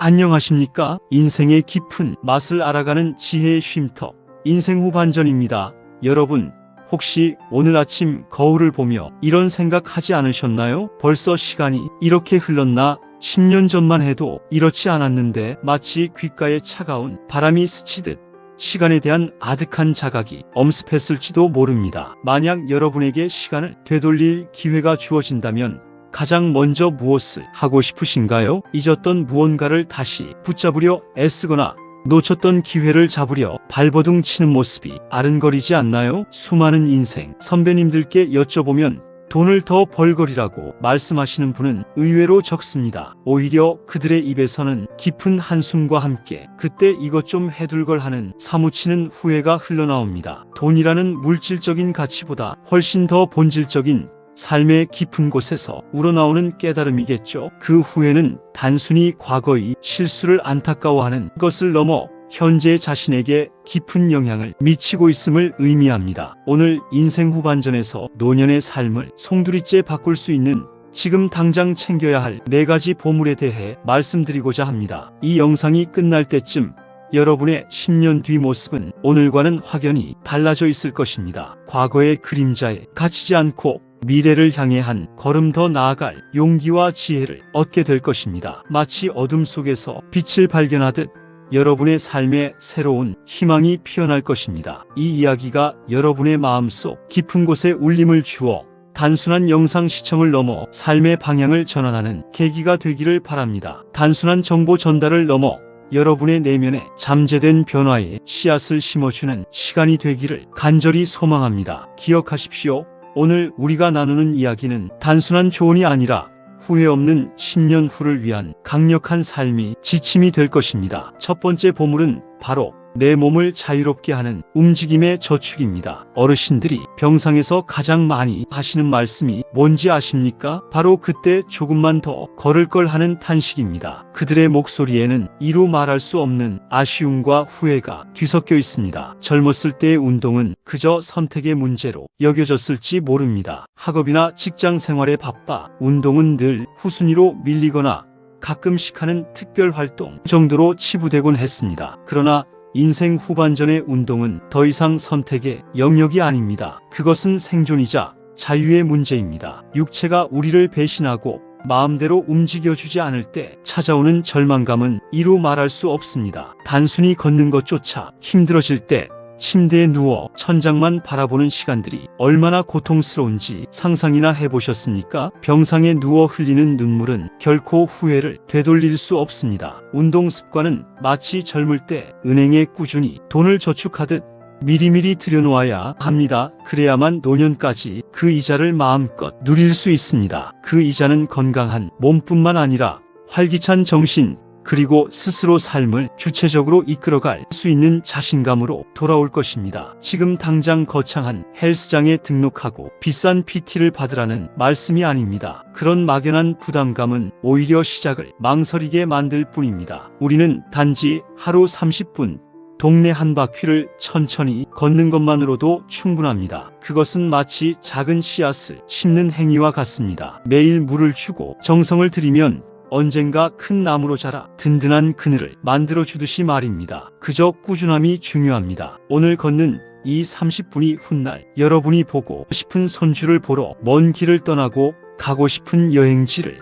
안녕하십니까? 인생의 깊은 맛을 알아가는 지혜의 쉼터 인생 후반전입니다. 여러분, 혹시 오늘 아침 거울을 보며 이런 생각하지 않으셨나요? 벌써 시간이 이렇게 흘렀나? 10년 전만 해도 이렇지 않았는데, 마치 귓가에 차가운 바람이 스치듯 시간에 대한 아득한 자각이 엄습했을지도 모릅니다. 만약 여러분에게 시간을 되돌릴 기회가 주어진다면 가장 먼저 무엇을 하고 싶으신가요? 잊었던 무언가를 다시 붙잡으려 애쓰거나 놓쳤던 기회를 잡으려 발버둥 치는 모습이 아른거리지 않나요? 수많은 인생 선배님들께 여쭤보면 돈을 더 벌거리라고 말씀하시는 분은 의외로 적습니다. 오히려 그들의 입에서는 깊은 한숨과 함께 그때 이것 좀 해둘 걸 하는 사무치는 후회가 흘러나옵니다. 돈이라는 물질적인 가치보다 훨씬 더 본질적인 삶의 깊은 곳에서 우러나오는 깨달음이겠죠. 그 후회는 단순히 과거의 실수를 안타까워하는 것을 넘어 현재 자신에게 깊은 영향을 미치고 있음을 의미합니다. 오늘 인생 후반전에서 노년의 삶을 송두리째 바꿀 수 있는 지금 당장 챙겨야 할 4가지 보물에 대해 말씀드리고자 합니다. 이 영상이 끝날 때쯤 여러분의 10년 뒤 모습은 오늘과는 확연히 달라져 있을 것입니다. 과거의 그림자에 갇히지 않고 미래를 향해 한 걸음 더 나아갈 용기와 지혜를 얻게 될 것입니다. 마치 어둠 속에서 빛을 발견하듯 여러분의 삶에 새로운 희망이 피어날 것입니다. 이 이야기가 여러분의 마음속 깊은 곳에 울림을 주어 단순한 영상 시청을 넘어 삶의 방향을 전환하는 계기가 되기를 바랍니다. 단순한 정보 전달을 넘어 여러분의 내면에 잠재된 변화의 씨앗을 심어주는 시간이 되기를 간절히 소망합니다. 기억하십시오. 오늘 우리가 나누는 이야기는 단순한 조언이 아니라 후회 없는 10년 후를 위한 강력한 삶이 지침이 될 것입니다. 첫 번째 보물은 바로 내 몸을 자유롭게 하는 움직임의 저축입니다. 어르신들이 병상에서 가장 많이 하시는 말씀이 뭔지 아십니까? 바로 그때 조금만 더 걸을 걸 하는 탄식입니다. 그들의 목소리에는 이루 말할 수 없는 아쉬움과 후회가 뒤섞여 있습니다. 젊었을 때의 운동은 그저 선택의 문제로 여겨졌을지 모릅니다. 학업이나 직장 생활에 바빠 운동은 늘 후순위로 밀리거나 가끔씩 하는 특별 활동 정도로 치부되곤 했습니다. 그러나 인생 후반전의 운동은 더 이상 선택의 영역이 아닙니다. 그것은 생존이자 자유의 문제입니다. 육체가 우리를 배신하고 마음대로 움직여주지 않을 때 찾아오는 절망감은 이루 말할 수 없습니다. 단순히 걷는 것조차 힘들어질 때 침대에 누워 천장만 바라보는 시간들이 얼마나 고통스러운지 상상이나 해보셨습니까? 병상에 누워 흘리는 눈물은 결코 후회를 되돌릴 수 없습니다. 운동 습관은 마치 젊을 때 은행에 꾸준히 돈을 저축하듯 미리미리 들여놓아야 합니다. 그래야만 노년까지 그 이자를 마음껏 누릴 수 있습니다. 그 이자는 건강한 몸뿐만 아니라 활기찬 정신, 그리고 스스로 삶을 주체적으로 이끌어갈 수 있는 자신감으로 돌아올 것입니다. 지금 당장 거창한 헬스장에 등록하고 비싼 PT를 받으라는 말씀이 아닙니다. 그런 막연한 부담감은 오히려 시작을 망설이게 만들 뿐입니다. 우리는 단지 하루 30분 동네 한 바퀴를 천천히 걷는 것만으로도 충분합니다. 그것은 마치 작은 씨앗을 심는 행위와 같습니다. 매일 물을 주고 정성을 들이면 언젠가 큰 나무로 자라 든든한 그늘을 만들어주듯이 말입니다. 그저 꾸준함이 중요합니다. 오늘 걷는 이 30분이 훗날 여러분이 보고 싶은 손주를 보러 먼 길을 떠나고 가고 싶은 여행지를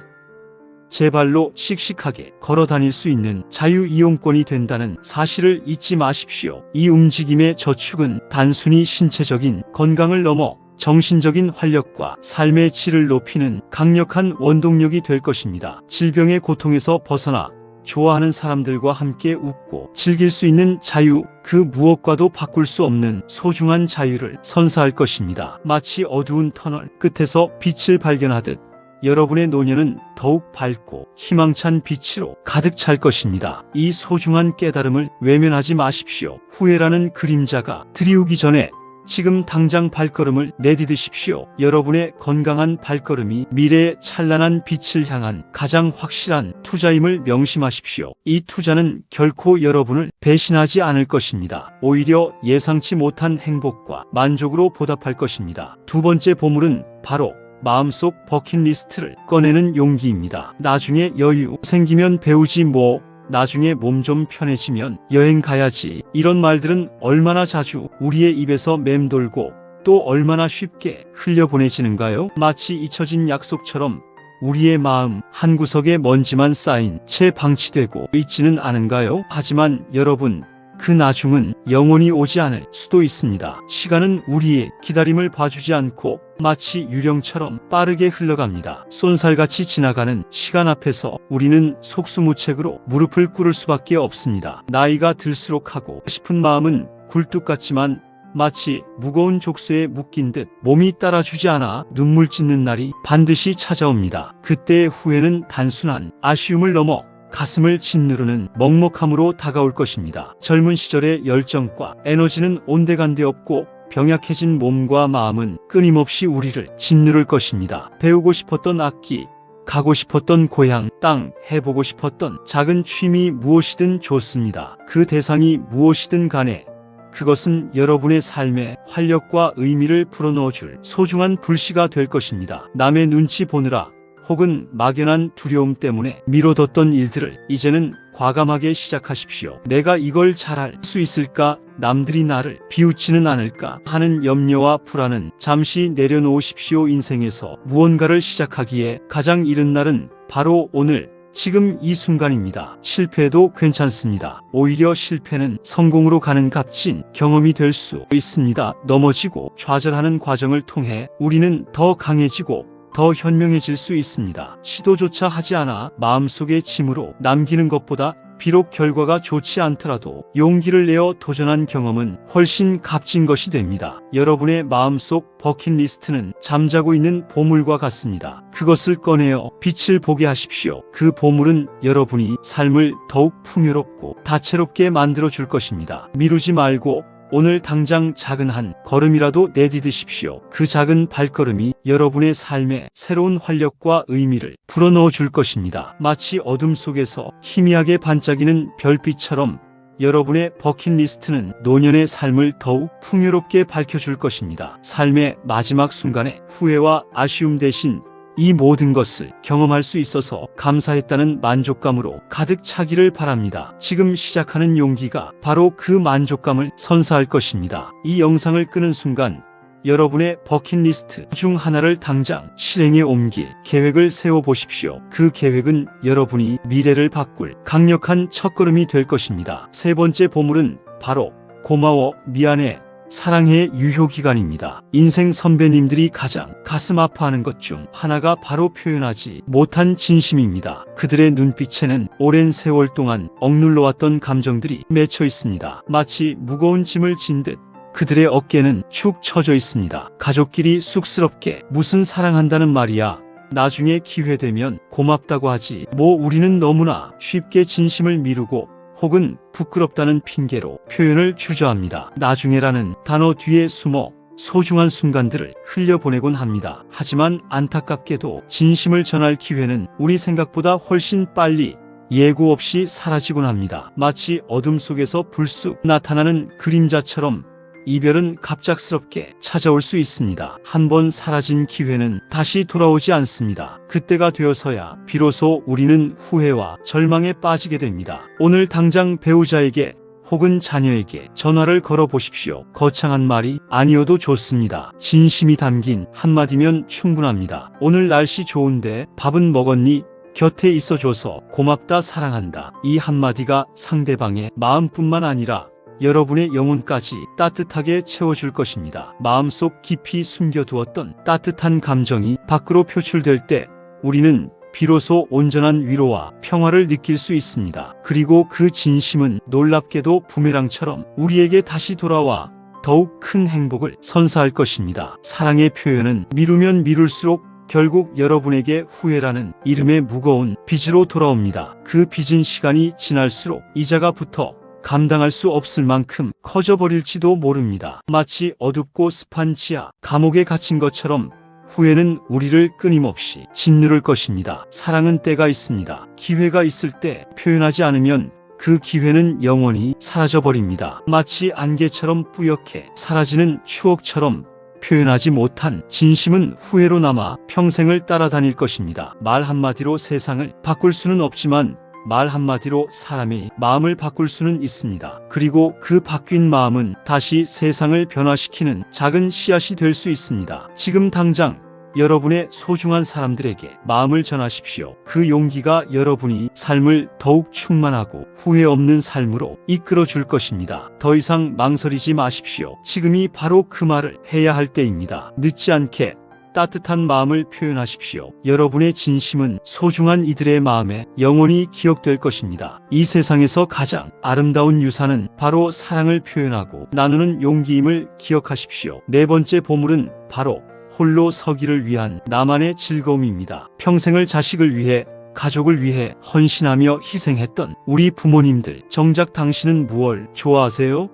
제 발로 씩씩하게 걸어 다닐 수 있는 자유이용권이 된다는 사실을 잊지 마십시오. 이 움직임의 저축은 단순히 신체적인 건강을 넘어 정신적인 활력과 삶의 질을 높이는 강력한 원동력이 될 것입니다. 질병의 고통에서 벗어나 좋아하는 사람들과 함께 웃고 즐길 수 있는 자유, 그 무엇과도 바꿀 수 없는 소중한 자유를 선사할 것입니다. 마치 어두운 터널 끝에서 빛을 발견하듯 여러분의 노년은 더욱 밝고 희망찬 빛으로 가득 찰 것입니다. 이 소중한 깨달음을 외면하지 마십시오. 후회라는 그림자가 드리우기 전에 지금 당장 발걸음을 내디디십시오. 여러분의 건강한 발걸음이 미래의 찬란한 빛을 향한 가장 확실한 투자임을 명심하십시오. 이 투자는 결코 여러분을 배신하지 않을 것입니다. 오히려 예상치 못한 행복과 만족으로 보답할 것입니다. 두 번째 보물은 바로 마음속 버킷리스트를 꺼내는 용기입니다. 나중에 여유 생기면 배우지 뭐 나중에 몸 좀 편해지면 여행 가야지. 이런 말들은 얼마나 자주 우리의 입에서 맴돌고 또 얼마나 쉽게 흘려보내지는가요? 마치 잊혀진 약속처럼 우리의 마음 한구석에 먼지만 쌓인 채 방치되고 있지는 않은가요? 하지만 여러분, 그 나중은 영원히 오지 않을 수도 있습니다. 시간은 우리의 기다림을 봐주지 않고 마치 유령처럼 빠르게 흘러갑니다. 쏜살같이 지나가는 시간 앞에서 우리는 속수무책으로 무릎을 꿇을 수밖에 없습니다. 나이가 들수록 하고 싶은 마음은 굴뚝 같지만 마치 무거운 족쇄에 묶인 듯 몸이 따라주지 않아 눈물 찢는 날이 반드시 찾아옵니다. 그때의 후회는 단순한 아쉬움을 넘어 가슴을 짓누르는 먹먹함으로 다가올 것입니다. 젊은 시절의 열정과 에너지는 온데간데 없고 병약해진 몸과 마음은 끊임없이 우리를 짓누를 것입니다. 배우고 싶었던 악기, 가고 싶었던 고향, 땅, 해보고 싶었던 작은 취미 무엇이든 좋습니다. 그 대상이 무엇이든 간에 그것은 여러분의 삶에 활력과 의미를 불어넣어줄 소중한 불씨가 될 것입니다. 남의 눈치 보느라 혹은 막연한 두려움 때문에 미뤄뒀던 일들을 이제는 과감하게 시작하십시오. 내가 이걸 잘할 수 있을까? 남들이 나를 비웃지는 않을까? 하는 염려와 불안은 잠시 내려놓으십시오. 인생에서 무언가를 시작하기에 가장 이른 날은 바로 오늘, 지금 이 순간입니다. 실패해도 괜찮습니다. 오히려 실패는 성공으로 가는 값진 경험이 될 수 있습니다. 넘어지고 좌절하는 과정을 통해 우리는 더 강해지고 더 현명해질 수 있습니다. 시도조차 하지 않아 마음속의 짐으로 남기는 것보다 비록 결과가 좋지 않더라도 용기를 내어 도전한 경험은 훨씬 값진 것이 됩니다. 여러분의 마음속 버킷리스트는 잠자고 있는 보물과 같습니다. 그것을 꺼내어 빛을 보게 하십시오. 그 보물은 여러분이 삶을 더욱 풍요롭고 다채롭게 만들어 줄 것입니다. 미루지 말고 오늘 당장 작은 한 걸음이라도 내디디십시오. 그 작은 발걸음이 여러분의 삶에 새로운 활력과 의미를 불어넣어 줄 것입니다. 마치 어둠 속에서 희미하게 반짝이는 별빛처럼 여러분의 버킷리스트는 노년의 삶을 더욱 풍요롭게 밝혀줄 것입니다. 삶의 마지막 순간에 후회와 아쉬움 대신 이 모든 것을 경험할 수 있어서 감사했다는 만족감으로 가득 차기를 바랍니다. 지금 시작하는 용기가 바로 그 만족감을 선사할 것입니다. 이 영상을 끄는 순간 여러분의 버킷리스트 중 하나를 당장 실행에 옮길 계획을 세워보십시오. 그 계획은 여러분이 미래를 바꿀 강력한 첫걸음이 될 것입니다. 세 번째 보물은 바로 고마워, 미안해, 사랑의 유효기간입니다. 인생 선배님들이 가장 가슴 아파하는 것 중 하나가 바로 표현하지 못한 진심입니다. 그들의 눈빛에는 오랜 세월 동안 억눌러왔던 감정들이 맺혀 있습니다. 마치 무거운 짐을 진 듯 그들의 어깨는 축 처져 있습니다. 가족끼리 쑥스럽게 무슨 사랑한다는 말이야. 나중에 기회되면 고맙다고 하지. 뭐 우리는 너무나 쉽게 진심을 미루고 혹은 부끄럽다는 핑계로 표현을 주저합니다. 나중에라는 단어 뒤에 숨어 소중한 순간들을 흘려보내곤 합니다. 하지만 안타깝게도 진심을 전할 기회는 우리 생각보다 훨씬 빨리 예고 없이 사라지곤 합니다. 마치 어둠 속에서 불쑥 나타나는 그림자처럼 이별은 갑작스럽게 찾아올 수 있습니다. 한번 사라진 기회는 다시 돌아오지 않습니다. 그때가 되어서야 비로소 우리는 후회와 절망에 빠지게 됩니다. 오늘 당장 배우자에게 혹은 자녀에게 전화를 걸어 보십시오. 거창한 말이 아니어도 좋습니다. 진심이 담긴 한마디면 충분합니다. 오늘 날씨 좋은데 밥은 먹었니? 곁에 있어줘서 고맙다, 사랑한다. 이 한마디가 상대방의 마음뿐만 아니라 여러분의 영혼까지 따뜻하게 채워줄 것입니다. 마음속 깊이 숨겨두었던 따뜻한 감정이 밖으로 표출될 때 우리는 비로소 온전한 위로와 평화를 느낄 수 있습니다. 그리고 그 진심은 놀랍게도 부메랑처럼 우리에게 다시 돌아와 더욱 큰 행복을 선사할 것입니다. 사랑의 표현은 미루면 미룰수록 결국 여러분에게 후회라는 이름의 무거운 빚으로 돌아옵니다. 그 빚은 시간이 지날수록 이자가 붙어 감당할 수 없을 만큼 커져버릴지도 모릅니다. 마치 어둡고 습한 지하 감옥에 갇힌 것처럼 후회는 우리를 끊임없이 짓누를 것입니다. 사랑은 때가 있습니다. 기회가 있을 때 표현하지 않으면 그 기회는 영원히 사라져버립니다. 마치 안개처럼 뿌옇게 사라지는 추억처럼 표현하지 못한 진심은 후회로 남아 평생을 따라다닐 것입니다. 말 한마디로 세상을 바꿀 수는 없지만 말 한마디로 사람의 마음을 바꿀 수는 있습니다. 그리고 그 바뀐 마음은 다시 세상을 변화시키는 작은 씨앗이 될 수 있습니다. 지금 당장 여러분의 소중한 사람들에게 마음을 전하십시오. 그 용기가 여러분이 삶을 더욱 충만하고 후회 없는 삶으로 이끌어 줄 것입니다. 더 이상 망설이지 마십시오. 지금이 바로 그 말을 해야 할 때입니다. 늦지 않게 따뜻한 마음을 표현하십시오. 여러분의 진심은 소중한 이들의 마음에 영원히 기억될 것입니다. 이 세상에서 가장 아름다운 유산은 바로 사랑을 표현하고 나누는 용기임을 기억하십시오. 네 번째 보물은 바로 홀로 서기를 위한 나만의 즐거움입니다. 평생을 자식을 위해 가족을 위해 헌신하며 희생했던 우리 부모님들, 정작 당신은 무엇을 좋아하세요?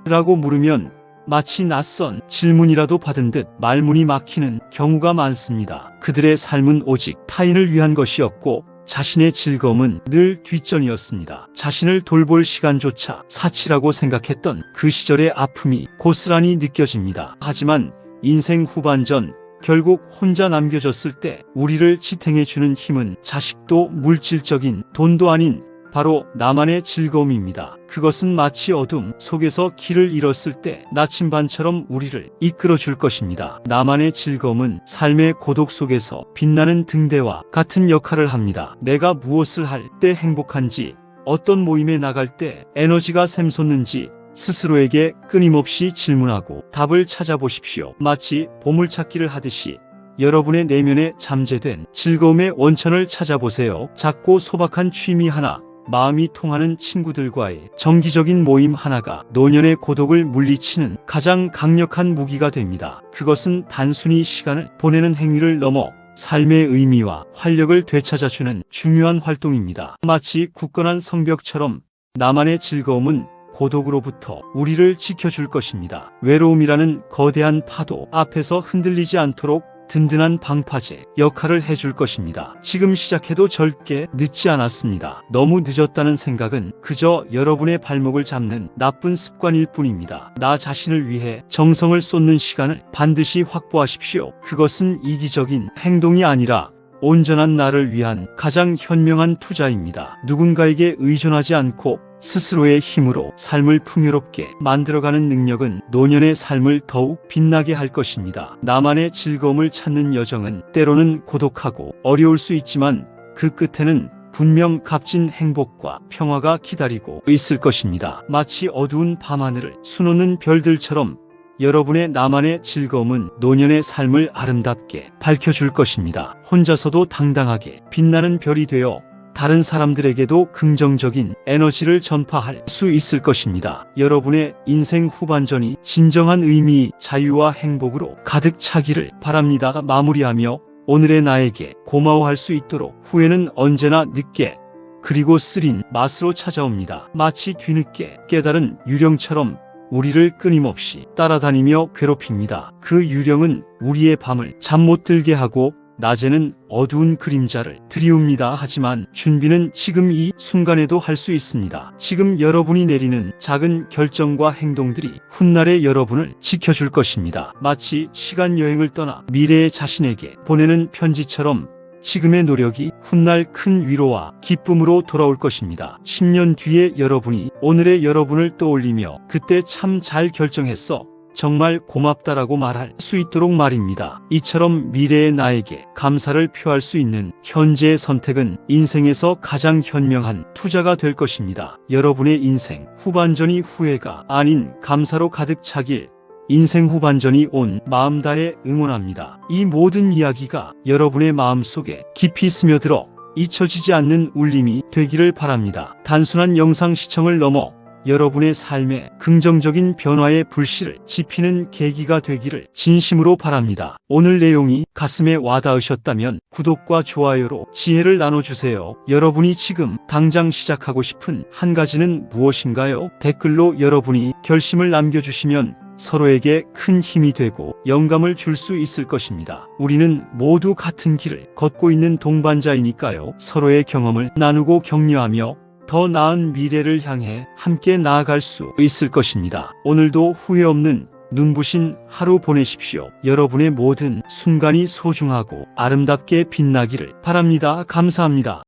라고 물으면 마치 낯선 질문이라도 받은 듯 말문이 막히는 경우가 많습니다. 그들의 삶은 오직 타인을 위한 것이었고 자신의 즐거움은 늘 뒷전이었습니다. 자신을 돌볼 시간조차 사치라고 생각했던 그 시절의 아픔이 고스란히 느껴집니다. 하지만 인생 후반전 결국 혼자 남겨졌을 때 우리를 지탱해주는 힘은 자식도 물질적인 돈도 아닌 바로 나만의 즐거움입니다. 그것은 마치 어둠 속에서 길을 잃었을 때 나침반처럼 우리를 이끌어 줄 것입니다. 나만의 즐거움은 삶의 고독 속에서 빛나는 등대와 같은 역할을 합니다. 내가 무엇을 할 때 행복한지, 어떤 모임에 나갈 때 에너지가 샘솟는지 스스로에게 끊임없이 질문하고 답을 찾아보십시오. 마치 보물찾기를 하듯이 여러분의 내면에 잠재된 즐거움의 원천을 찾아보세요. 작고 소박한 취미 하나, 마음이 통하는 친구들과의 정기적인 모임 하나가 노년의 고독을 물리치는 가장 강력한 무기가 됩니다. 그것은 단순히 시간을 보내는 행위를 넘어 삶의 의미와 활력을 되찾아주는 중요한 활동입니다. 마치 굳건한 성벽처럼 나만의 즐거움은 고독으로부터 우리를 지켜줄 것입니다. 외로움이라는 거대한 파도 앞에서 흔들리지 않도록 든든한 방파제 역할을 해줄 것입니다. 지금 시작해도 절대 늦지 않았습니다. 너무 늦었다는 생각은 그저 여러분의 발목을 잡는 나쁜 습관일 뿐입니다. 나 자신을 위해 정성을 쏟는 시간을 반드시 확보하십시오. 그것은 이기적인 행동이 아니라 온전한 나를 위한 가장 현명한 투자입니다. 누군가에게 의존하지 않고 스스로의 힘으로 삶을 풍요롭게 만들어가는 능력은 노년의 삶을 더욱 빛나게 할 것입니다. 나만의 즐거움을 찾는 여정은 때로는 고독하고 어려울 수 있지만 그 끝에는 분명 값진 행복과 평화가 기다리고 있을 것입니다. 마치 어두운 밤하늘을 수놓는 별들처럼 여러분의 나만의 즐거움은 노년의 삶을 아름답게 밝혀줄 것입니다. 혼자서도 당당하게 빛나는 별이 되어 다른 사람들에게도 긍정적인 에너지를 전파할 수 있을 것입니다. 여러분의 인생 후반전이 진정한 의미, 자유와 행복으로 가득 차기를 바랍니다. 마무리하며 오늘의 나에게 고마워할 수 있도록 후회는 언제나 늦게 그리고 쓰린 맛으로 찾아옵니다. 마치 뒤늦게 깨달은 유령처럼 우리를 끊임없이 따라다니며 괴롭힙니다. 그 유령은 우리의 밤을 잠 못 들게 하고 낮에는 어두운 그림자를 들이웁니다. 하지만 준비는 지금 이 순간에도 할 수 있습니다. 지금 여러분이 내리는 작은 결정과 행동들이 훗날의 여러분을 지켜줄 것입니다. 마치 시간 여행을 떠나 미래의 자신에게 보내는 편지처럼 지금의 노력이 훗날 큰 위로와 기쁨으로 돌아올 것입니다. 10년 뒤에 여러분이 오늘의 여러분을 떠올리며 그때 참 잘 결정했어, 정말 고맙다라고 말할 수 있도록 말입니다. 이처럼 미래의 나에게 감사를 표할 수 있는 현재의 선택은 인생에서 가장 현명한 투자가 될 것입니다. 여러분의 인생 후반전이 후회가 아닌 감사로 가득 차길 인생 후반전이 온 마음 다해 응원합니다. 이 모든 이야기가 여러분의 마음속에 깊이 스며들어 잊혀지지 않는 울림이 되기를 바랍니다. 단순한 영상 시청을 넘어 여러분의 삶에 긍정적인 변화의 불씨를 지피는 계기가 되기를 진심으로 바랍니다. 오늘 내용이 가슴에 와닿으셨다면 구독과 좋아요로 지혜를 나눠주세요. 여러분이 지금 당장 시작하고 싶은 한 가지는 무엇인가요? 댓글로 여러분이 결심을 남겨주시면 서로에게 큰 힘이 되고 영감을 줄 수 있을 것입니다. 우리는 모두 같은 길을 걷고 있는 동반자이니까요. 서로의 경험을 나누고 격려하며 더 나은 미래를 향해 함께 나아갈 수 있을 것입니다. 오늘도 후회 없는 눈부신 하루 보내십시오. 여러분의 모든 순간이 소중하고 아름답게 빛나기를 바랍니다. 감사합니다.